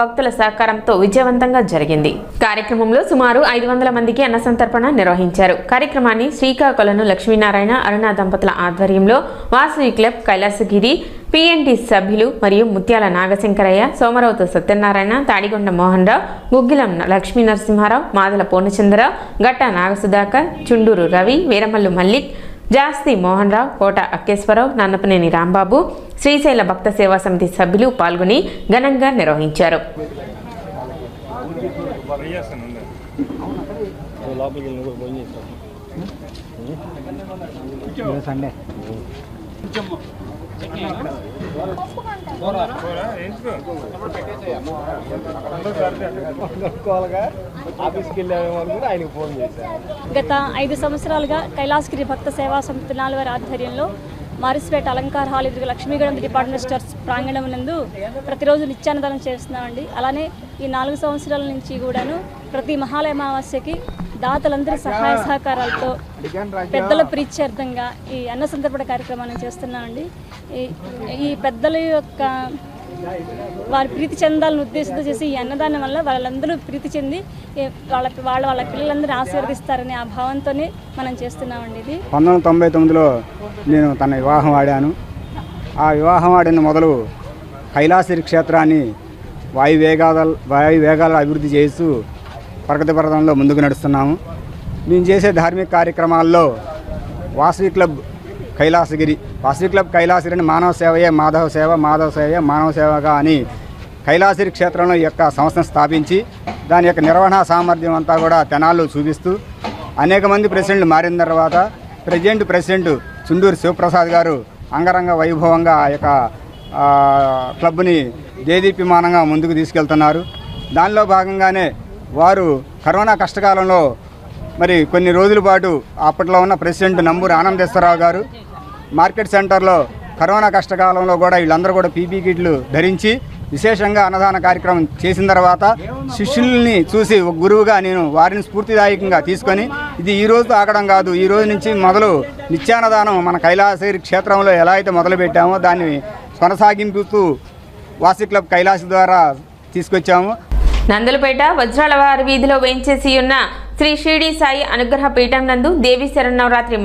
భక్తుల సహకారంతో విజయవంతంగా జరిగింది. కార్యక్రమంలో సుమారు 500 మందికి అన్న సంతర్పణ నిర్వహించారు. కార్యక్రమాన్ని శ్రీకాకుళం లక్ష్మీనారాయణ అరుణ దంపతుల ఆధ్వర్యంలో వాసవి క్లబ్ కైలాసగిరి PNT సభ్యులు మరియు ముత్యాల నాగశంకరయ్య, సోమరవతు సత్యనారాయణ, తాడిగొండ మోహన్ రావు, గుగ్గిలం లక్ష్మీ నరసింహారావు, మాదల పూర్ణచంద్రరావు, గట్ట నాగసుధాకర్, చుండూరు రవి, వీరమల్లు మల్లిక్, జాస్తి మోహన్ రావు, కోట అక్కేశ్వరరావు, నన్నపనేని రాంబాబు, శ్రీశైల భక్త సేవా సమితి సభ్యులు పాల్గొని ఘనంగా నిర్వహించారు. గత 5 సంవత్సరాలుగా కైలాసగిరి భక్త సేవా సమితి వారి ఆధ్వర్యంలో మారిస్పేట అలంకార హాల్ ఎదురుగా లక్ష్మీగూడెం డిపార్ట్మెంట్ స్టోర్స్ ప్రాంగణం నందు ప్రతిరోజు నిత్యాన్నదానం చేస్తున్నామండి. అలానే ఈ 4 సంవత్సరాల నుంచి కూడాను ప్రతి మహాలయ అమావాస్యకి దాతలందరి సహాయ సహకారాలతో పెద్దల ప్రీత్యర్థంగా ఈ అన్న సంతర్పణ కార్యక్రమాన్ని చేస్తున్నామండి. ఈ పెద్దల యొక్క వారి ప్రీతి చెందాలని ఉద్దేశంతో చేసి ఈ అన్నదానం వల్ల వాళ్ళందరూ ప్రీతి చెంది వాళ్ళ పిల్లలందరూ ఆశీర్వదిస్తారనే ఆ భావంతోనే మనం చేస్తున్నామండి. ఇది 1999లో నేను తన వివాహం ఆడాను. ఆ వివాహం ఆడిన మొదలు కైలాసగిరి క్షేత్రాన్ని వాయువేగాల అభివృద్ధి చేస్తూ ప్రగతి పథంలో ముందుకు నడుస్తున్నాము. మేము చేసే ధార్మిక కార్యక్రమాల్లో వాసవి క్లబ్ కైలాసగిరి అని మానవ సేవయే మాధవ సేవ, మాధవ సేవయే మానవ సేవగా అని కైలాసగిరి క్షేత్రంలో యొక్క సంస్థను స్థాపించి దాని యొక్క నిర్వహణ సామర్థ్యం అంతా కూడా తెనాల్లో చూపిస్తూ అనేక మంది ప్రెసిడెంట్లు మారిన తర్వాత ప్రెసిడెంట్ చుండూరు శివప్రసాద్ గారు అంగరంగ వైభవంగా ఆ యొక్క క్లబ్ని దేదీప్యమానంగా ముందుకు తీసుకెళ్తున్నారు. దానిలో భాగంగానే వారు కరోనా కష్టకాలంలో మరి కొన్ని రోజుల పాటు అప్పట్లో ఉన్న ప్రెసిడెంట్ నంబూరి ఆనందేశ్వరరావు గారు మార్కెట్ సెంటర్లో కరోనా కష్టకాలంలో కూడా వీళ్ళందరూ కూడా PPE కిట్లు ధరించి విశేషంగా అన్నదాన కార్యక్రమం చేసిన తర్వాత శిష్యుల్ని చూసి ఒక గురువుగా నేను వారిని స్ఫూర్తిదాయకంగా తీసుకొని ఇది ఈ రోజు ఆగడం కాదు, ఈ రోజు నుంచి మొదలు నిత్యాన్నదానం మన కైలాసగిరి క్షేత్రంలో ఎలా అయితే మొదలుపెట్టామో దాన్ని కొనసాగింపుతూ వాసవి క్లబ్ కైలాస ద్వారా తీసుకొచ్చాము. నందులపేట వజ్రాలవారి వీధిలో వేంచేసి ఉన్న శ్రీ షిరిడి సాయి అనుగ్రహ పీఠం నందు దేవీ శరన్నవరాత్రి